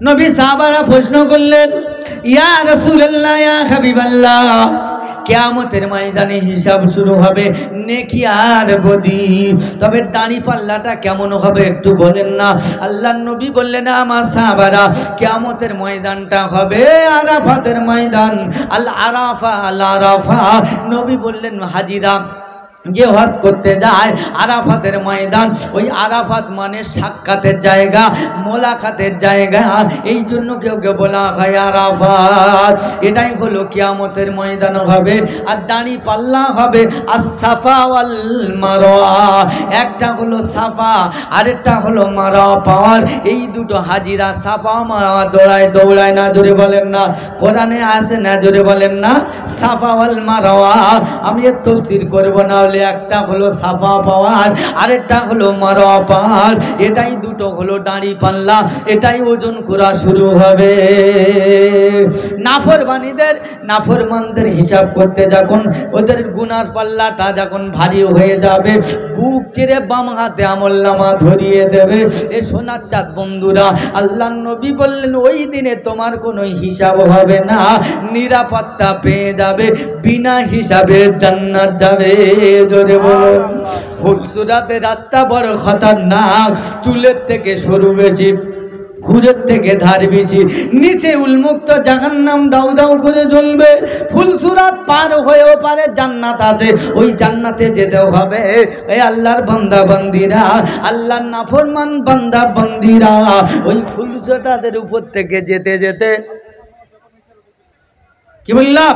নবী সাহাবারা প্রশ্ন করলেন, ইয়া রাসূলুল্লাহ, ইয়া হাবিবাল্লাহ, কিয়ামতের ময়দানে হিসাব শুরু হবে নেকি আর বদি, তবে দাড়ি পাল্লাটা কেমন হবে একটু বলেন না। আল্লাহর নবী বললেন, আমার সাহাবারা, কিয়ামতের ময়দানটা হবে আরাফাতের ময়দান, আল আরাফা, আল আরাফা। নবী বললেন, হাজিরা যে হজ করতে যায় আরাফাতের ময়দান, ওই আরাফাত মানে সাক্ষাতের জায়গা, মোলাকাতের জায়গা, এই জন্য কেউ কেউ বলা হয় আরাফাত। এটাই হলো কিয়ামতের ময়দান হবে। আর দাড়ি পাল্লা হবে as-সাফা ওয়াল মারওয়া, একটা হলো সাফা আরেকটা হলো মারওয়া পাওয়ার। এই দুটো হাজিরা সাফা মারওয়া দৌড়ায় না, জোরে বলেন না। কোরআনে আছে না, জোরে বলেন না, সাফা ওয়াল মারওয়া। আমি এর তাফসীর করব না, একটা হলো সাফা পাওয়ার আরেকটা হলো মারওয়া পাওয়ার। এটাই দুটো হলো দাড়ি পাল্লা, এটাই ওজন করা শুরু হবে। নাফরমানদের হিসাব করতে যখন ওদের গুনার পাল্লাটা যখন ভারী হয়ে যাবে, বুক চিরে বাম হাতে আমলনামা ধরিয়ে দেবে। এ সোনার চাঁদ বন্ধুরা, আল্লাহর নবী বললেন, ওই দিনে তোমার কোনো হিসাব হবে না, নিরাপত্তা পেয়ে যাবে, বিনা হিসাবে জান্নাত যাবে। জোরে বলুন। ফুলসুরাতে রাস্তা বড় খতরনাক, চুলের থেকে সরু বেশি, খুরের থেকে ধার বেশি, নিচে উন্মুক্ত জাহান্নাম দাউ দাউ করে জ্বলবে। ফুলসুরাত পার হয়েও পারে জান্নাত আছে, ওই জান্নাতে যেতেও হবে। এই আল্লাহর বান্দা বান্দিরা, আল্লাহর নাফরমান বান্দা বান্দিরা, ওই ফুলসুরাতের উপর থেকে যেতে যেতে, কি বললাম,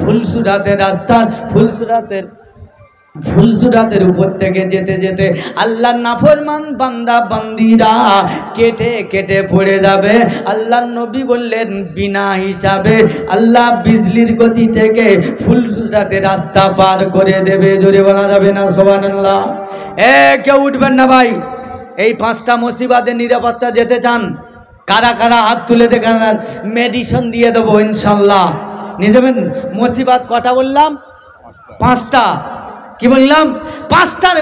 ফুলসুরাতের রাস্তা, ফুলসুরাতের উপর থেকে যেতে যেতে আল্লাহর নাফরমান বান্দা বান্দিরা কেটে কেটে পড়ে যাবে। আল্লাহর নবী বললেন, বিনা হিসাবে আল্লাহ বিজলির গতি থেকে ফুলসুরাতের রাস্তা পার করে দেবে। জোরে বলা যাবে না সুবহানাল্লাহ। কেউ উঠবেন না ভাই। এই 5টা মুসিবতে নিরাপত্তা যেতে চান? কারা কারা হাত তুলে দেখান। মেডিসিন দিয়ে দেবো ইনশাল্লাহ, নিয়ে যাবেন। মুসিবত কটা বললাম? 5টা। কি বললাম? 5টার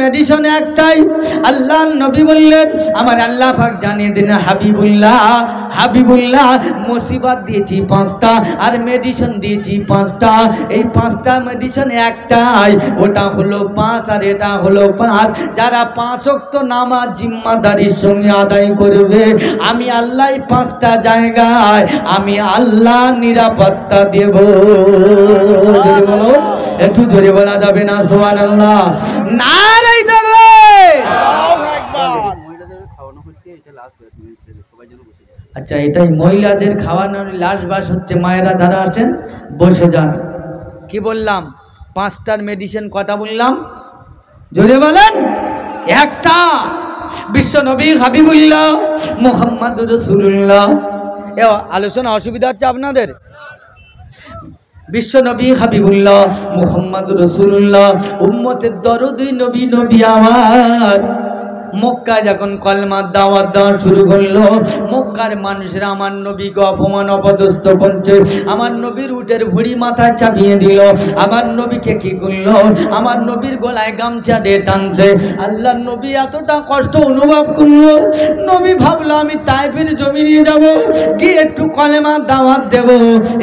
মেডিসিন একটাই। আল্লাহ নবী বললেন, আমার আল্লাহ পাক জানিয়ে দিন, হাবিবুল্লাহ মুসিবত দিয়েছি 5টা আর মেডিসিন দিয়েছি 5টা। এই 5টা মেডিসিন একটাই, ওটা হলো 5 আর এটা হলো 5। যারা 5 ওয়াক্ত নামাজ জিম্মাদারির সঙ্গে আদায় করবে, আমি আল্লাহ 5টা জায়গায় আমি আল্লাহ নিরাপত্তা দেব। একটু জোরে বলা যাবে না সুবহানাল্লাহ? নারে তাকবীর। আচ্ছা, এটাই মহিলাদের খাওয়ানোর লাস্ট বাস হচ্ছে। মায়েরা যারা আছেন বসে যান। কি বললাম? 5টার মেডিসিন কটা বললাম? জোরে বলেন। একটা। বিশ্ব নবী হাবিবুল্লাহ মুহাম্মদুর রাসূলুল্লাহ। এ আলোচনা অসুবিধা হচ্ছে আপনাদের? বিশ্ব নবী হাবিবুল্লাহ মুহাম্মদুর রাসূলুল্লাহ, উম্মতের দরদি নবী, নবী আমার মক্কায় যখন কলমার দাওয়াত দেওয়া শুরু করলো, মক্কার মানুষেরা আমার নবীকে অপমান অপদস্থ করছে। আমার নবীর উটের ভুঁড়ি মাথায় চাপিয়ে দিল। আমার নবীকে কি করলো? আমার নবীর গলায় গামছা দিয়ে টানছে। আল্লাহর নবী এতটা কষ্ট অনুভব করলো। নবী ভাবলো, আমি তায়েফের জমি নিয়ে যাব, গিয়ে একটু কলেমার দাওয়াত দেব।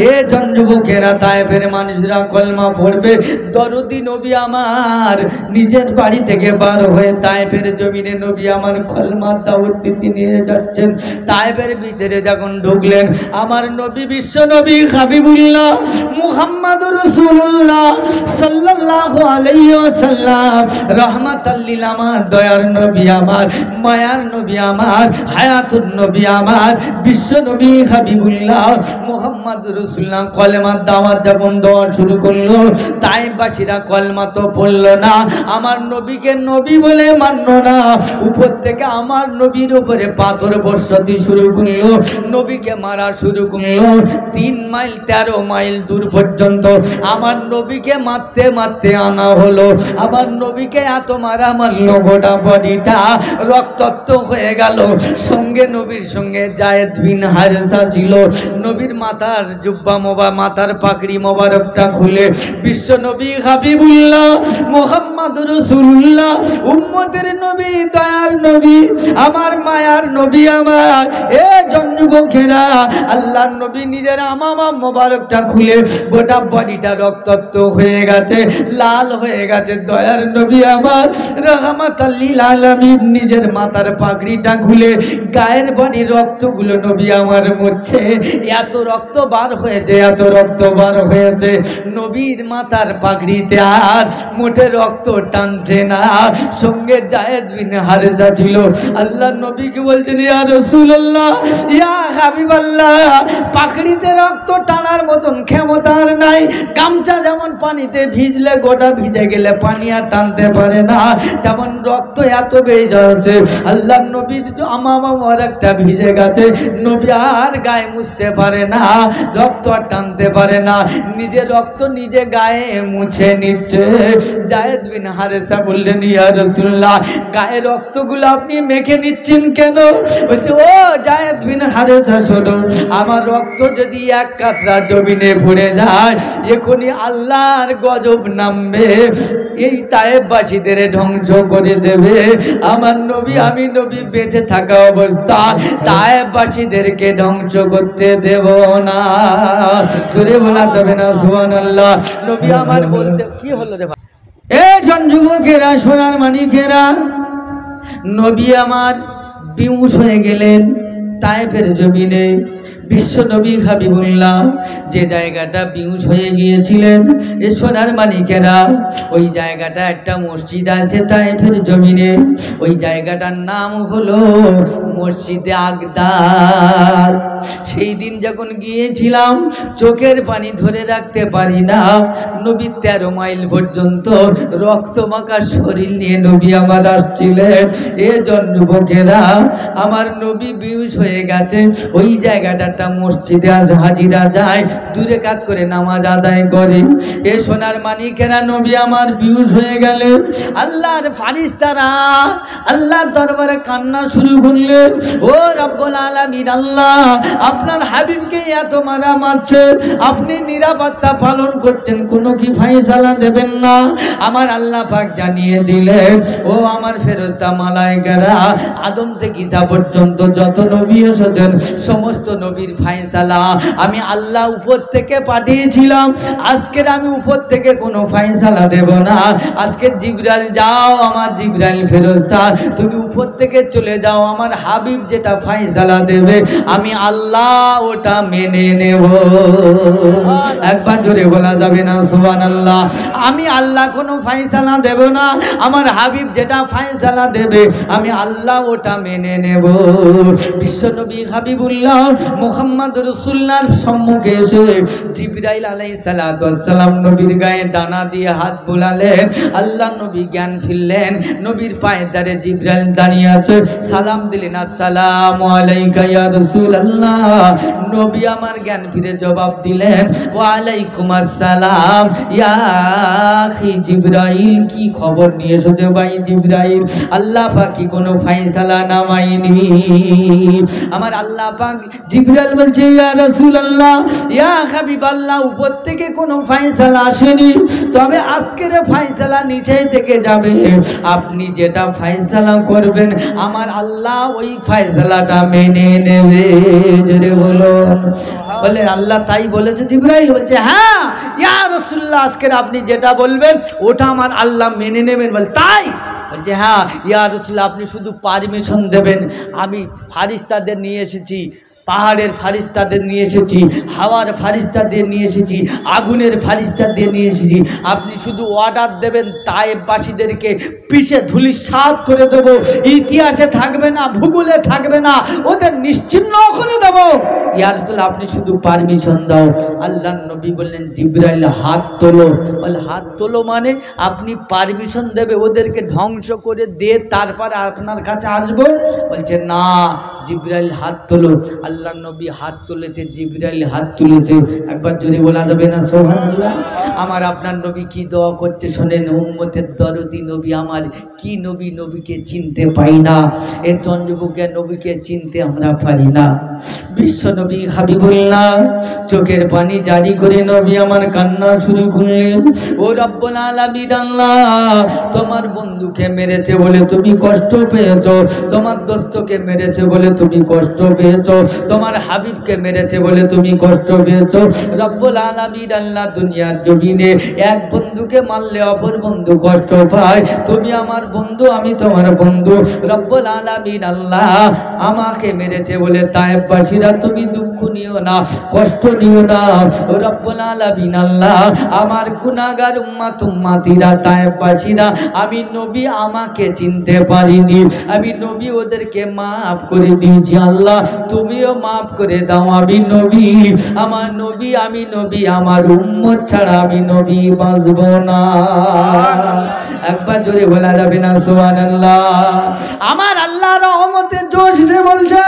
এ যুবকেরা, তায়েফের মানুষরা কলমা পড়বে। দরদি নবী আমার নিজের বাড়ি থেকে বার হয়ে তায়েফের জমিনে নবী আমার কলমার দাওয়াত দিতে নিয়ে যাচ্ছেন। তায়েফের ভিতরে যখন ঢুকলেন, আমার নবী বিশ্ব নবী হাবিবুল্লাহ মুহাম্মদুর রাসূলুল্লাহ সাল্লাল্লাহু আলাইহি ওয়াসাল্লাম, রাহমাতাল লিল আমার দয়ার নবী আমার, মায়ার নবী আমার, হায়াতুন নবী আমার, বিশ্ব নবী হাবিবুল্লাহ মুহাম্মদুর রাসূলুল্লাহ কলেমার দাওয়াত যখন দেওয়া শুরু করলো, তায়েফবাসীরা কলমা তো পড়লো না, আমার নবীকে নবী বলে মানলো না। উপর থেকে আমার নবীর উপরে পাথর বর্ষাতে শুরু করলো, নবীকে মারা শুরু করলো। 3 মাইল 13 মাইল দূর পর্যন্ত আমার নবীকে মারতে মারতে আনা হলো। আমার নবীকে এত মারা মারলো, গোটা বডিটা রক্তাক্ত হয়ে গেল। সঙ্গে নবীর সঙ্গে জায়েদ বিন হারেসা ছিল। নবীর মাথার জুব্বা মাথার পাগড়ি মোবারকটা খুলে বিশ্ব নবী হাবিবুল্লাহ মুহাম্মদুর রাসূলুল্লাহ উম্মতের নবী দয়ার নবী, আমার মায়ার নবী আমার। এ যুবকেরা, আল্লাহর নবী নিজের আমামা মোবারকটা খুলে গোটা বডিটা রক্তাক্ত হয়ে গেছে, লাল হয়ে গেছে। দয়ার নবী আমার রাহমাতাল লিল আলামিন নিজের মাথার পাগড়িটা খুলে গায়ের বডি রক্তগুলো নবী আমার মুছছে। এত রক্ত বার হয়েছে, এত রক্ত বার হয়েছে, নবীর মাথার পাগড়িতে আর মোটে রক্ত টানছে না। সঙ্গে জায়েদ বিন হারেসা ছিল। আল্লাহ নবীকে বলছেন, ইয়া রাসূলুল্লাহ, ইয়া হাবিবাল্লাহ, পাগড়িতে রক্ত টানার মতন ক্ষমতা আর নাই। গামছা যেমন পানিতে ভিজলে গোটা ভিজে গেলে পানি আর টানতে পারে না, তেমন রক্ত এত বেড়ে যাচ্ছে। আল্লাহ নবীর আমার একটা ভিজে গেছে, নবী আর গায়ে মুছতে পারে না, রক্ত আর টানতে পারে না, নিজে রক্ত নিজে গায়ে মুছে নিচ্ছে। জায়েদ বিন হারেসা বললেন, ইয়া রাসূলুল্লাহ, গায়ে রক্তগুলো আপনি মেখে নিচ্ছেন কেন? বলছে, ও জায়েদ বিন হারেসা, শোনো, আমার রক্ত যদি এক কাতরা জমিনে পড়ে যায়, এখনই আল্লাহর গজব নামবে, এই তায়েববাসীদের ধ্বংস করে দেবে। আমার নবী, আমি নবী বেঁচে থাকা অবস্থা তায়েববাসীদেরকে ধ্বংস করতে দেব না। জোরে বলা যাবে না সুবহানাল্লাহ। নবী আমার বলতে কি হলো রে ভাই? এই যুবকেরা, সোনার মানিকেরা, নবী আমার বিহুশ হয়ে গেলেন তায়েফের জমিনে। বিশ্ব নবী হাবিবুল্লাহ যে জায়গাটা বিহুশ হয়ে গিয়েছিলেন, এ সোনার মানিকেরা, ওই জায়গাটা একটা মসজিদ আছে তায়েফের জমিনে। ওই জায়গাটার নাম হলো মসজিদে আগদার। সেই দিন যখন গিয়েছিলাম, চোখের পানি ধরে রাখতে পারি না। নবী 13 মাইল পর্যন্ত রক্তমাখা শরীর নিয়ে নবী আমার আসছিলেন। এ যুবকেরা, আমার নবী বিহুশ হয়ে গেছে। ওই জায়গাটা মসজিদে আজ হাজিরা যায়, দূরে কাজ করে নামাজ আদায় করে। এ সোনার মানিকেরা, নবী আমার বিহুশ হয়ে গেলে আল্লাহর ফারিস্তারা আল্লাহর দরবারে কান্না শুরু করলে, ও রব্বুল আলামিন, আল্লাহ আপনার হাবিবকে এত মারা মারছে, আপনি নিরাপত্তা পালন করছেন, কোনো কি ফায়সালা দেবেন না? আমার আল্লাহ পাক জানিয়ে দিলেন, ও আমার ফেরেশতা মালায়েকারা, আদম থেকে ঈসা পর্যন্ত যত নবী এসেছেন সমস্ত নবীর ফায়সালা আমি আল্লাহ উপর থেকে পাঠিয়েছিলাম। আজকের আমি উপর থেকে কোনো ফায়সালা দেব না। আজকে জিবরাইল, যাও আমার জিবরাইল ফেরেশতা, তুমি উপর থেকে চলে যাও, আমার হাবিব যেটা ফায়সালা দেবে আমি আল্লাহ ওটা মেনে নেব। একবার জোরে বলা যাবে না সুবহানাল্লাহ? আমি আল্লাহ কোনো ফায়সালা দেব না, আমার হাবিব যেটা ফায়সালা দেবে আমি আল্লাহ ওটা মেনে নেব। বিশ্বনবী হাবিবুল্লাহ মুহাম্মদ রাসূলুল্লাহর সম্মুখে এসে জিবরাইল আলাইহিস সালাতু ওয়াস সালাম নবীর গায়ে ডানা দিয়ে হাত বুলালেন। আল্লাহ নবী জ্ঞান ফিরলেন, নবীর পায়ের ধারে জিবরাইল দাঁড়িয়ে আছে। সালাম দিলেন, আসসালামু আলাইকা ইয়া রাসূলুল্লাহ। নবী আমার জ্ঞান ফিরে জবাব দিলেন, ওয়া আলাইকুম আসসালাম ইয়া আখি জিবরাইল। কি খবর নিয়ে এসেছে ভাই জিবরাইল? আল্লাহ পাক কি কোনো ফায়সালা নামায়নি? আমার আল্লাহ পাক, জিবরাইল বলছে, ইয়া রাসূলুল্লাহ, ইয়া হাবিবাল্লাহ, উপর থেকে কোনো ফায়সালা আসেনি, তবে আজকের ফায়সালা নিচে থেকে যাবে। আপনি যেটা ফায়সালা করবেন আমার আল্লাহ ওই ফায়সালাটা মেনে নেবে। জোরে বলো। বলে আল্লাহ তাই বলেছে? জিবরাইল বলছে, হ্যাঁ ইয়া রাসূলুল্লাহ, আজকের আপনি যেটা বলবেন ওটা আমার আল্লাহ মেনে নেবেন। বলে তাই? বলছে হ্যাঁ ইয়া রাসূলুল্লাহ, আপনি শুধু পারমিশন দেবেন। আমি ফারিস্তাদের নিয়ে এসেছি, পাহাড়ের ফারিস্তাদের নিয়ে এসেছি, হাওয়ার ফারিস্তাদের নিয়ে এসেছি, আগুনের ফারিস্তাদের নিয়ে এসেছি। আপনি শুধু অর্ডার দেবেন, তায়েববাসীদেরকে পিষে ধূলিসাৎ করে দেব, ইতিহাসে থাকবে না, ভূগোলে থাকবে না, ওদের নিশ্চিহ্ন করে দেব। ইয়া রাসূলুল্লাহ, আপনি শুধু পারমিশন দাও। আল্লাহর নবী বললেন, জিবরাইল হাত তোলো। বলে হাত তোলো মানে? আপনি পারমিশন দেবে ওদেরকে ধ্বংস করে দিয়ে তারপর আপনার কাছে আসবো? বলছে না, জিবরাইল হাত তোলো। আল্লাহ নবী হাত তুলেছে, জিবরাইল হাত তুলেছে। একবার জোরে বলা যাবে না সুবহানাল্লাহ? আমার আপনার নবী কি দোয়া করছে শোনেন। উম্মতের দরদি নবী আমার, কি নবী, নবীকে চিনতে পাই না। এ চন্দ্রবুকে নবীকে চিনতে আমরা পারি না। বিশ্ব নবী হাবিবুল্লাহ চোখের পানি জারি করে নবী আমার কান্না শুরু করলেন। ও রব্বুল আলামিন, আল্লাহ তোমার বন্ধুকে মেরেছে বলে তুমি কষ্ট পেয়েছো, তোমার দোস্তকে মেরেছে বলে তুমি কষ্ট পেয়েছো, তোমার হাবিবকে মেরেছে বলে তুমি কষ্ট পেয়েছো। রব্বুল আলামিন আল্লাহ, দুনিয়ার জমিনে এক বন্ধুকে মারলে অপর বন্ধু কষ্ট পায়, তুমি আমার বন্ধু, আমি তোমার বন্ধু। রব্বুল আলামিন আল্লাহ, আমাকে মেরেছে বলে তায়েফবাসীরা তুমি দুঃখ নিও না, কষ্ট নিও না। রব্বুল আলামিন আল্লাহ, আমার গুনাহগার উম্মতিরা তায়েফবাসীরা, আমি নবী আমাকে চিনতে পারিনি, আমি নবী ওদেরকে মাফ করে দিয়েছি। আল্লাহ তুমিও মাফ করে দাও। আমি নবী, আমার নবী, আমি নবী, আমার উম্মত ছাড়া আমি নবী বাঁচব না। একবার জোরে বলা যাবে না সুবহানাল্লাহ? আমার আল্লাহ রহমতের জোশ সে বলছে,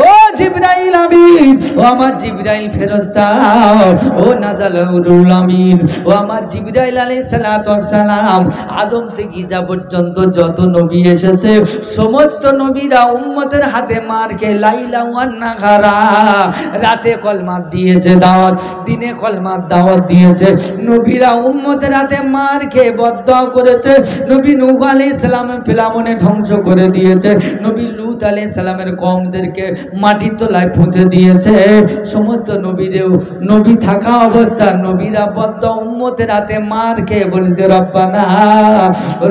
ও জিবরাইল আমিন, ও আমার জিবরাইল ফেরেশতা, ও নাজালুল আমিন, ও আমার জিবরাইল আলাইহিস সালাতু ওয়াস সালাম, আদম থেকে ঈসা পর্যন্ত যত নবী এসেছে সমস্ত নবীরা উম্মতের হাতে মার খেয়ে লাইলা ওয়ান নাহারা, রাতে কলমা দিয়েছে দাওয়াত, দিনে কলমা দাওয়াত দিয়েছে। নবীরা উম্মতের হাতে মার খেয়ে বদদোয়া করেছে। নবী নূহ আলাইহিস সালামের ফিরাউনে ধ্বংস করে দিয়েছে, নবী লূত আলাইহিস সালামের কওমদেরকে মাটির তলায় পুঁতে দিয়েছে। সমস্ত নবীরেও নবী থাকা অবস্থা নবীরা বদদোয়া উম্মতের হাতে মার খেয়ে বলেছে, রব্বানা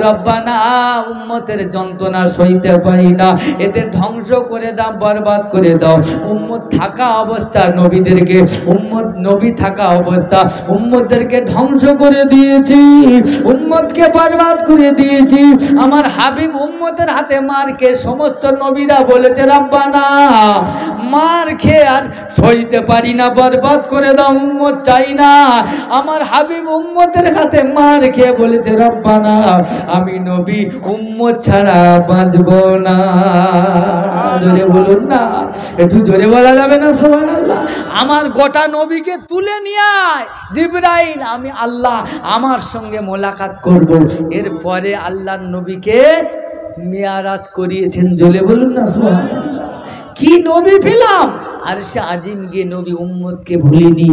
রব্বানা, উম্মতের যন্ত্রণা সইতে পারি না, এদের ধ্বংস করে দাও, বরবাদ করে দাও। উম্মত থাকা অবস্থা নবীদেরকে, উম্মত নবী থাকা অবস্থা উম্মতদেরকে ধ্বংস করে দিয়েছি, উম্মতকে বরবাদ করে দিয়েছি। আমার হাবিব উম্মতের হাতে মার খেয়ে সমস্ত নবীরা বলেছে, রব্বানা মার খেয়ে আর সইতে পারি না, বরবাদ করে দাও, উম্মত চাই না। আমার হাবিব উম্মতের হাতে মার খেয়ে বলেছে, রব্বানা আমি নবী উম্মত ছাড়া বাঁচব না। জোরে বলুন না, একটু জোরে বলা যাবে না সুবহানাল্লাহ? আমার গোটা নবীকে তুলে নিয়ে আয় জিবরাইল, আমি আল্লাহ আমার সঙ্গে মোলাকাত করব। এরপরে আল্লাহর নবীকে মিয়ারাজ করিয়েছেন। জোরে বলুন না সুবহানাল্লাহ? কি নবী পেলাম! আর সে আজিম গিয়ে নবী উম্মতকে ভুলিনি।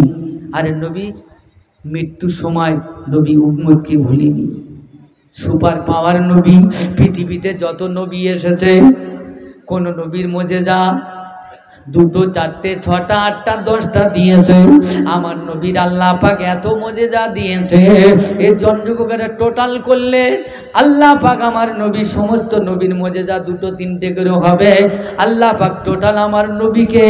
আরে নবী মৃত্যুর সময় নবী উম্মতকে ভুলিনি। সুপার পাওয়ার নবী, পৃথিবীতে যত নবী এসেছে কোন নবীর মুজিজা দুটো, চারটে, ছটা, আটটা, 10টা দিয়েছে। আমার নবীর আল্লাহ পাক এত মুজিজা দিয়েছে, এই জনযুগের টোটাল করলে আল্লাহ পাক আমার নবী সমস্ত নবীর মুজিজা দুটো তিনটে করে হবে। আল্লাহ পাক টোটাল আমার নবীকে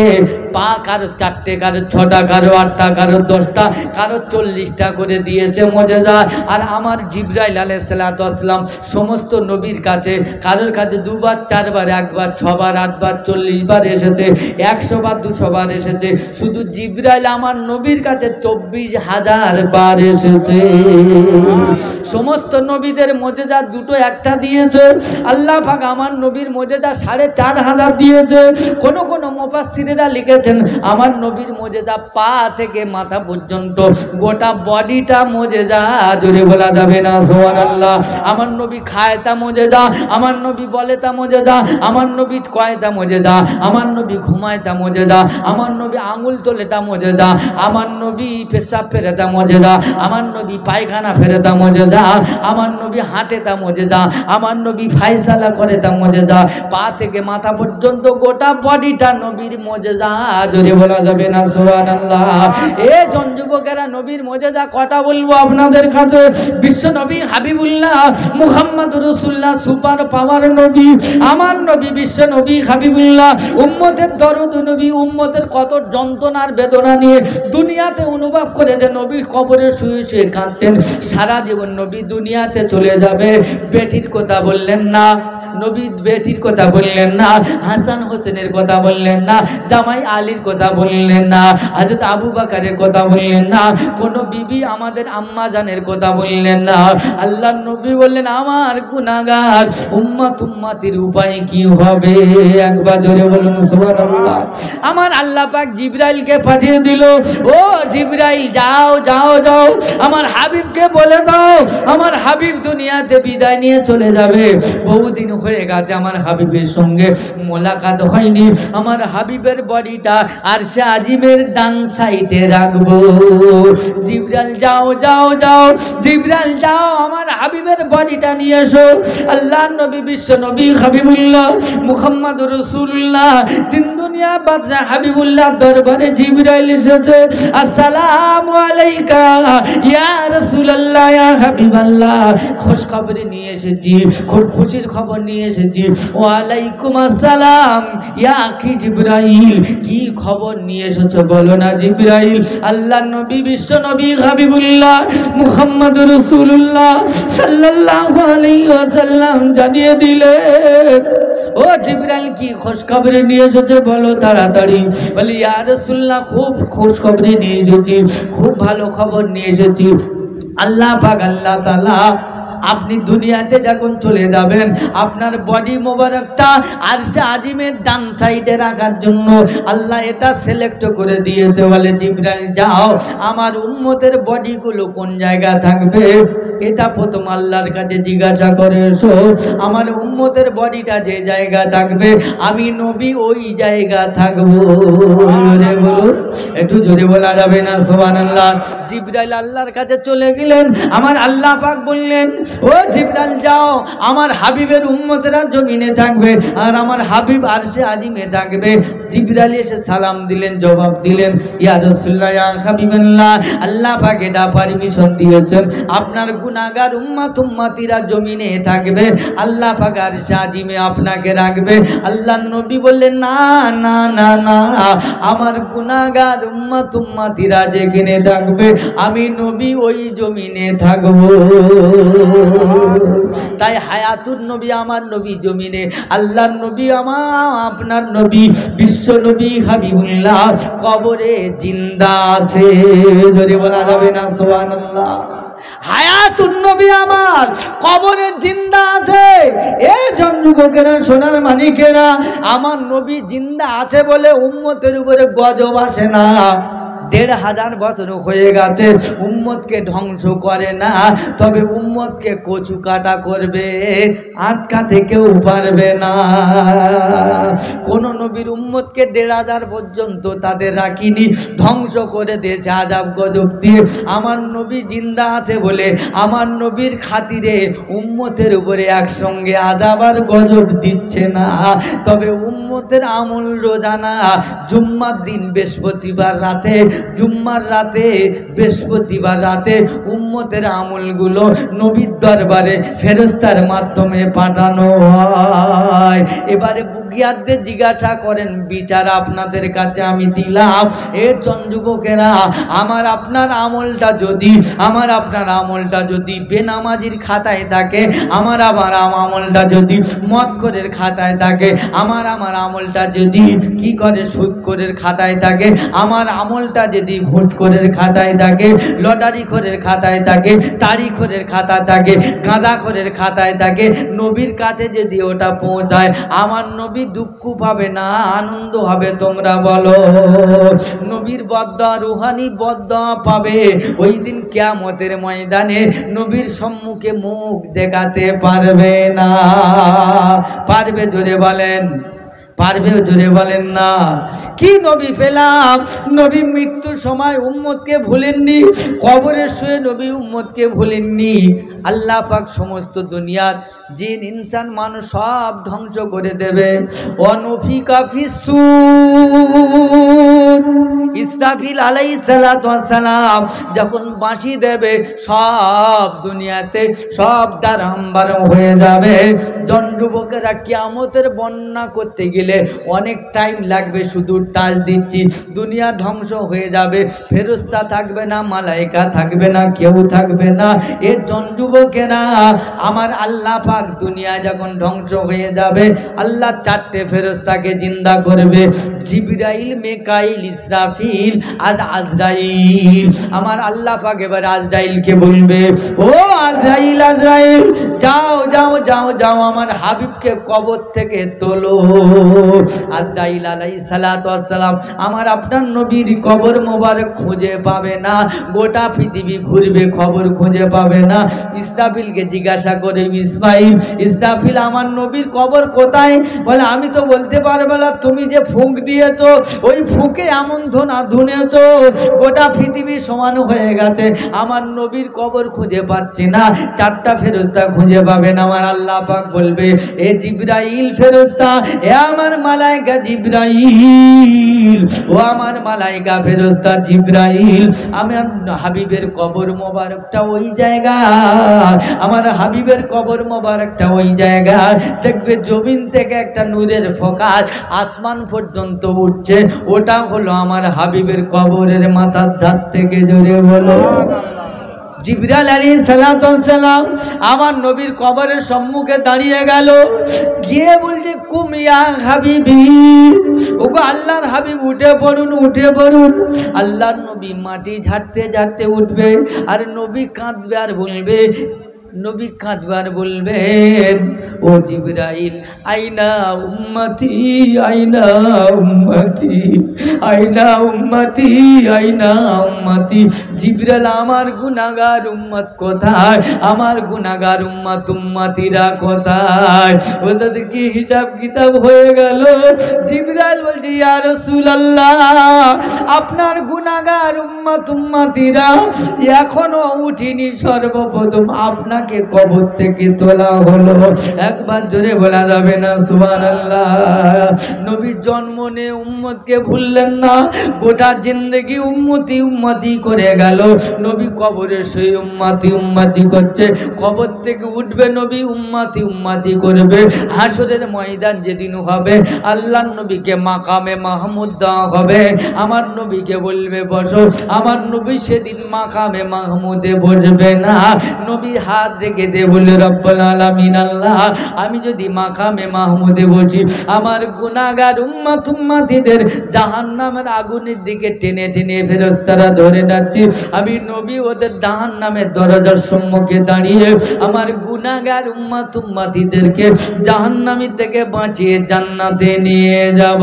কারো 4টে, কারো 6টা, কারো 8টা, কারো 10টা, কারো 40টা করে দিয়েছে মুজিজা। আর আমার জিবরাইল আলাইহিস সালাতু ওয়াস সালাম সমস্ত নবীর কাছে, কারোর কাছে 2 বার 4 বার 1 বার 6 বার 8 বার 40 বার এসেছে, 100 বার 200 বার এসেছে। শুধু জিবরাইল আমার নবীর কাছে 24,000 বার এসেছে। সমস্ত নবীদের মুজিজা দুটো একটা দিয়েছে। আল্লাহ পাক আমার নবীর মুজিজা 4,500 দিয়েছে। কোন কোন মুফাসসিরেরা লিখেছেন আমার নবীর মুজিজা পা থেকে মাথা পর্যন্ত গোটা বডিটা মুজিজা। জোরে বলা যাবে না সুবহানাল্লাহ? আমার নবী খায় তা মুজিজা, আমার নবী বলে তা মুজিজা, আমার নবী কয় তা মুজিজা, আমার নবী ঘুমায় তা মুজিজা, আমার নবী আঙ্গুল তোলে তা মুজিজা, আমার নবী পেশাব ফেরে তা মুজিজা, আমার নবী পায়খানা ফেরে তা মুজিজা, আমার নবী হাঁটে তা মুজিজা, আমার নবী ফায়সালা করে তা মুজিজা। পা থেকে মাথা পর্যন্ত গোটা বডিটা নবীর মুজিজা। জোরে বলা যাবে না সুবহানাল্লাহ? এ যুবকেরা নবীর মুজিজা কটা বলবো আপনাদের কাছে? বিশ্ব নবী হাবিবুল্লাহ মুহাম্মদুর রাসূলুল্লাহ সুপার পাওয়ার নবী, আমার নবী বিশ্ব নবী হাবিবুল্লাহ, উম্মতের দরদ নবী, উম্মতের কত যন্ত্রণার বেদনা নিয়ে দুনিয়াতে অনুভব করে যে নবীর কবরে শুয়ে শুয়ে কাঁদতেন। সারা জীবন নবী দুনিয়াতে চলে যাবে, বেটির কথা বললেন না, নবী বেটির কথা বললেন না, হাসান হোসেনের কথা বললেন না, জামাই আলীর কথা বললেন না, হযরত আবু বকরের কথা বললেন না, কোন বিবি আমাদের আম্মা জানের কথা বললেন না। আল্লাহর নবী বললেন আমার গুনাহগার উম্মতির উপায় কি হবে? একবার জোরে বলুন সুবহানাল্লাহ। আমার আল্লাহ পাক জিবরাইলকে পাঠিয়ে দিল, ও জিবরাইল যাও যাও যাও, আমার হাবিবকে বলে দাও আমার হাবিব দুনিয়াতে বিদায় নিয়ে চলে যাবে। বহুদিন হয়ে গেছে আমার হাবিবের সঙ্গে মোলাকাত হয়নি। আমার হাবিবের বডিটা আরশে আজিমের ডান সাইডে রাখবো। জিবরাইল যাও যাও যাও, জিবরাইল যাও আমার হাবিবের বডিটা নিয়ে এসো। আল্লাহর নবী বিশ্ব নবী হাবিবুল্লাহ মুহাম্মদুর রাসূলুল্লাহ তিন দুনিয়া বাদশা হাবিবুল্লাহ দরবারে জিবরাইল এসেছে। আসসালামু আলাইকা ইয়া রাসূলুল্লাহ ইয়া হাবিবাল্লাহ, খুশ খবর নিয়ে এসেছি, খুব খুশির খবর নিয়ে এসেছি। ওয়া আলাইকুম আসসালাম ইয়া আখি জিবরাইল, কি খবর নিয়ে এসেছো বলো না জিবরাইল। আল্লাহর নবী বিশ্ব নবী হাবিবুল্লাহ মুহাম্মদুর রাসূলুল্লাহ সাল্লাল্লাহু আলাইহি ওয়াসাল্লাম জানিয়ে দিলেন, ও জিবরাইল কি খুশখবরি নিয়ে এসেছে বলো তাড়াতাড়ি। বলি ইয়া রাসূলুল্লাহ খুব খুশখবরি নিয়ে এসেছি, খুব ভালো খবর নিয়ে এসেছি। আল্লাহ পাক আল্লাহ তাআলা আপনি দুনিয়াতে যখন চলে যাবেন আপনার বডি মোবারকটা আরশে আজিমের ডান সাইডে রাখার জন্য আল্লাহ এটা সিলেক্ট করে দিয়েছে। বলে জিবরাইল যাও আমার উম্মতের বডিগুলো কোন জায়গায় থাকবে এটা প্রথম আল্লাহর কাছে জিজ্ঞাসা করে এসো। আমার উম্মতের বডিটা যে জায়গা থাকবে আমি নবী ওই জায়গা থাকবো। জোরে বলুন, একটু জোরে বলা যাবে না সুবহানাল্লাহ। জিবরাইল আল্লাহর কাছে চলে গেলেন। আমার আল্লাহ পাক বললেন, ও জিবরাইল যাও আমার হাবিবের উম্মতেরা জমিনে থাকবে আর আমার হাবিব আরশে আজিমে থাকবে। জিবরাইল এসে সালাম দিলেন, জবাব দিলেন, ইয়া রাসূলুল্লাহ ইয়া হাবিবাল্লাহ, আল্লাহ পাক এটা পারমিশন দিয়েছেন আপনার গুনাহগার উম্মতিরা জমিনে থাকবে, আল্লাহ পাক আরশে আজিমে আপনাকে রাখবে। আল্লাহর নবী বললেন, না না না না, আমার গুনাহগার উম্মতিরা যেখানে থাকবে আমি নবী ওই জমিনে থাকবো। তাই হায়াতুর নবী আমার নবী জমিনে, আল্লাহর নবী আমার আপনার নবী বিশ্ব নবী হাবিবুল্লাহ কবরে জিন্দা আছে। যদি বলা যাবে না সুবহানাল্লাহ। হায়াতুন নবী আমার কবরে জিন্দা আছে। এই জন যুবকেরা সোনার মানিকেরা, আমার নবী জিন্দা আছে বলে উম্মতের উপরে গজব আসে না। ১,৫০০ বছর হয়ে গেছে উম্মতকে ধ্বংস করে না, তবে উম্মতকে কচু কাটা করবে, আটকাতে কেউ পারবে না। কোন নবীর উম্মতকে ১,৫০০ পর্যন্ত তাদের রাখিনি, ধ্বংস করে দিয়েছে আযাব গজব দিয়ে। আমার নবী জিন্দা আছে বলে আমার নবীর খাতিরে উম্মতের উপরে একসঙ্গে আযাব আর গজব দিচ্ছে না। তবে উম্মতের আমল রোজানা জুম্মার দিন বৃহস্পতিবার রাতে, জুম্মার রাতে বৃহস্পতিবার রাতে উম্মতের আমলগুলো নবীর দরবারে ফেরেশতার মাধ্যমে পাঠানো হয়। এবারে বুগিয়ারদের জিজ্ঞাসা করেন, বিচার আপনাদের কাছে আমি দিলাম। এ যুবকেরা, আমার আপনার আমলটা যদি বেনামাজির খাতায় থাকে, আমার আমলটা যদি মদখোরের খাতায় থাকে, আমার আমলটা যদি কি করে সুদখোরের খাতায় থাকে, আমার আমলটা যদি ঘুষখোরের খাতায় থাকে, লটারিখোরের খাতায় থাকে, তারিখোরের খাতায় থাকে, গাঁজাখোরের খাতায় থাকে, নবীর কাছে যদি ওটা পৌঁছায় আমার নবী দুঃখ পাবে না আনন্দ হবে? তোমরা বলো। নবীর বদদোয়া, রুহানি বদদোয়া পাবে। ওই দিন কিয়ামতের ময়দানে নবীর সম্মুখে মুখ দেখাতে পারবে না। পারবে? জোরে বলেন। পারবে? জোরে বলেন না। কি নবী পেলাম? নবী মৃত্যুর সময় উম্মতকে ভুলেননি, কবরে শুয়ে নবী উম্মতকে ভুলেননি। আল্লাহ পাক সমস্ত দুনিয়ার জিন ইনসান মানুষ সব ধ্বংস করে দেবে। অনুফিকা ফিসসূর, ইসরাফিল আলাইহিস সালাতু ওয়াস সালাম যখন বাঁশি দেবে সব দুনিয়াতে সব দারহামবারম হয়ে যাবে। জন যুবকেরা কিয়ামতের বর্ণনা করতে গেলে অনেক টাইম লাগবে, শুধু টাচ দিচ্ছি। দুনিয়া ধ্বংস হয়ে যাবে, ফেরেশতা থাকবে না, মালায়েকা থাকবে না, কেউ থাকবে না। এ জন যুবকেরা আমার আল্লাহ পাক দুনিয়া যখন ধ্বংস হয়ে যাবে, আল্লাহ চারটে ফেরেশতাকে জিন্দা করবে, জিবরাইল, মেকাইল, ইসরাফিল আর আজরাইল। আমার আল্লাহ পাক এবার আজরাইলকে বলবে, ও আজরাইল, আজরাইল যাও যাও যাও যাও আমার হাবিবকে কবর থেকে তোলো। আজরাইল আলাইহিস সালাতু ওয়াস সালাম আমার আপনার নবীর কবর মোবারক খুঁজে পাবে না, গোটা পৃথিবী ঘুরবে, খবর খুঁজে পাবে না। ইসরাফিলকে জিজ্ঞাসা করে, ইসমাইল, ইসরাফিল আমার নবীর কবর কোথায়? বলে আমি তো বলতে পারবো না, তুমি যে ফুঁক দিয়েছো ওই ফুঁকে এমন ধোনা ধুনেছো গোটা পৃথিবী সমান হয়ে গেছে, আমার নবীর কবর খুঁজে পাচ্ছি না। চারটা ফেরেশতা খুঁজে পাবেন। আমার আল্লাহ পাক বলবে, এ জিবরাইল ফেরেশতা, এ আমার মালায়েকা জিবরাইল, ও আমার মালায়েকা ফেরেশতা জিবরাইল, আমার হাবিবের কবর মোবারকটা ওই জায়গা, আমার হাবিবের কবর মোবারকটা ওই জায়গা। দেখবে জমিন থেকে একটা নূরের ফোকাস আসমান পর্যন্ত উঠছে, ওটা হলো আমার হাবিবের কবরের মাথার ধার থেকে। জোরে বলো। জিবরাইল আলাইহিস সালাতু ওয়াস সালাম আমার নবীর কবরের সম্মুখে দাঁড়িয়ে গেল, গিয়ে বলছে, কুম ইয়া হাবিবি, ওগো আল্লাহর হাবিব উঠে পড়ুন, উঠে পড়ুন। আল্লাহর নবী মাটি ঝাড়তে ঝাড়তে উঠবে, আর নবী কাঁদবে আর বলবে, নবী কাঁদবার বলবেন, ও জিবরাইল, আইনা উম্মতি, আইনা উম্মতি, আইনা উম্মতি, আইনা উম্মতি। জিবরাইল আমার গুনাহগার উম্মত কোথায়? আমার গুনাহগার উম্মত উম্মতিরা কোথায়? ওদের কি হিসাব কিতাব হয়ে গেল? জিবরাইল বলছে, ইয়া রাসূলুল্লাহ, আপনার গুনাহগার উম্মত উম্মতিরা এখনো উঠিনি, সর্বপ্রথম আপনার কবর থেকে তোলা হলো। একবার জোরে বলা যাবে না সুবহানাল্লাহ? নবীর জন্ম নিয়ে উম্মতকে ভুললেন না, গোটা জিন্দেগি উম্মতি উম্মতি করে গেল। নবী কবরে সেই উম্মতি উম্মতি করছে, কবর থেকে উঠবে নবী উম্মতি উম্মতি করবে। হাসরের ময়দান যেদিন হবে, আল্লাহর নবীকে মাকামে মাহমুদ দেওয়া হবে, আমার নবীকে বলবে বসো। আমার নবী সেদিন মাকামে মাহমুদে বসবে না, নবী হাত রেখে দে বলে, রব্বুল আলামিন আল্লাহ, আমি যদি মাকামে মাহমুদে বসি, আমার গুনাহগার উম্মত উম্মতিদের জাহান্নামের আগুনের দিকে টেনে টেনে ফেরেশতারা ধরে যাচ্ছে। আমি নবী ওদের জাহান্নামের দরজার সম্মুখে দাঁড়িয়ে আমার গুনাহগার উম্মত উম্মতিদেরকে জাহান্নামী থেকে বাঁচিয়ে জান্নাতে নিয়ে যাব।